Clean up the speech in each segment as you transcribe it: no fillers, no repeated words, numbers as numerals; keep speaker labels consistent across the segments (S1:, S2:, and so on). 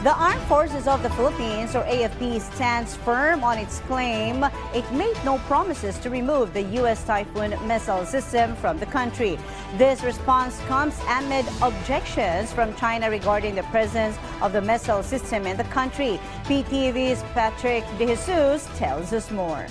S1: The Armed Forces of the Philippines, or AFP, stands firm on its claim it made no promises to remove the U.S. Typhoon missile system from the country. This response comes amid objections from China regarding the presence of the missile system in the country. PTV's Patrick De Jesus tells us more.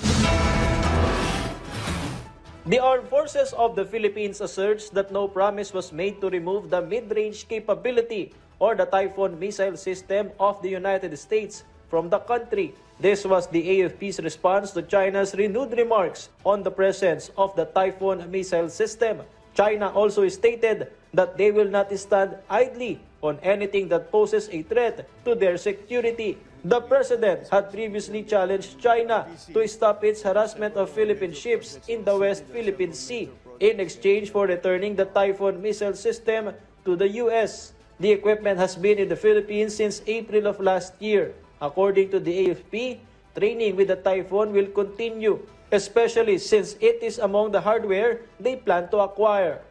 S2: The Armed Forces of the Philippines asserts that no promise was made to remove the mid-range capability or the Typhoon missile system of the United States from the country. This was the AFP's response to China's renewed remarks on the presence of the Typhoon missile system. China also stated that they will not stand idly on anything that poses a threat to their security. The president had previously challenged China to stop its harassment of Philippine ships in the West Philippine Sea in exchange for returning the Typhoon missile system to the U.S. The equipment has been in the Philippines since April of last year. According to the AFP, training with the Typhoon will continue, especially since it is among the hardware they plan to acquire.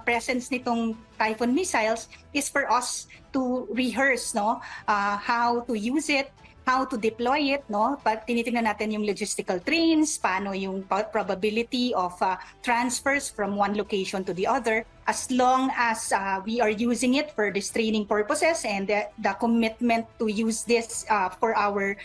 S3: Presence nitong Typhoon missiles is for us to rehearse how to use it, how to deploy it, tinitingnan natin yung logistical trains, paano yung probability of transfers from one location to the other. As long as we are using it for these training purposes and the commitment to use this for our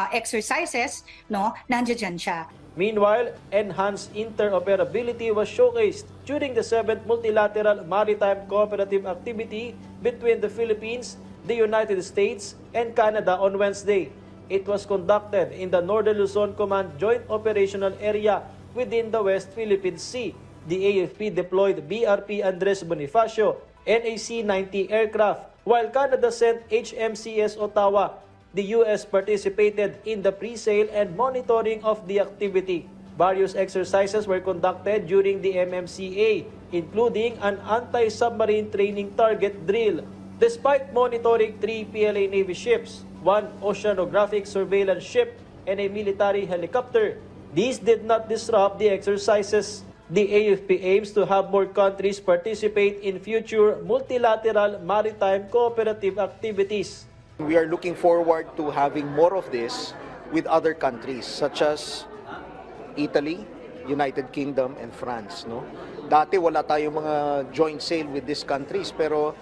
S3: exercises, nandiyan siya.
S2: Meanwhile, enhanced interoperability was showcased during the 7th Multilateral Maritime Cooperative Activity between the Philippines, the United States, and Canada on Wednesday. It was conducted in the Northern Luzon Command Joint Operational Area within the West Philippine Sea. The AFP deployed BRP Andres Bonifacio and a C-90 aircraft, while Canada sent HMCS Ottawa. The U.S. participated in the pre-sale and monitoring of the activity. Various exercises were conducted during the MMCA, including an anti-submarine training target drill. Despite monitoring 3 PLA Navy ships, 1 oceanographic surveillance ship, and a military helicopter, these did not disrupt the exercises. The AFP aims to have more countries participate in future multilateral maritime cooperative activities.
S4: We are looking forward to having more of this with other countries such as Italy, United Kingdom, and France. Dati wala tayong mga joint sale with these countries, pero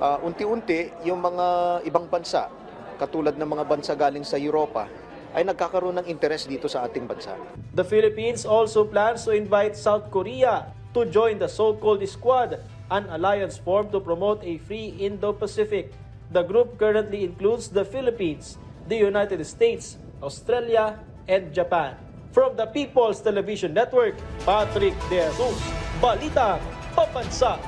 S4: unti-unti yung mga ibang bansa, katulad ng mga bansa galing sa Europa, ay nagkakaroon ng interest dito sa ating bansa.
S2: The Philippines also plans to invite South Korea to join the so-called Squad, an alliance formed to promote a free Indo-Pacific. The group currently includes the Philippines, the United States, Australia, and Japan. From the People's Television Network, Patrick De Jesus, Balita Pambansa.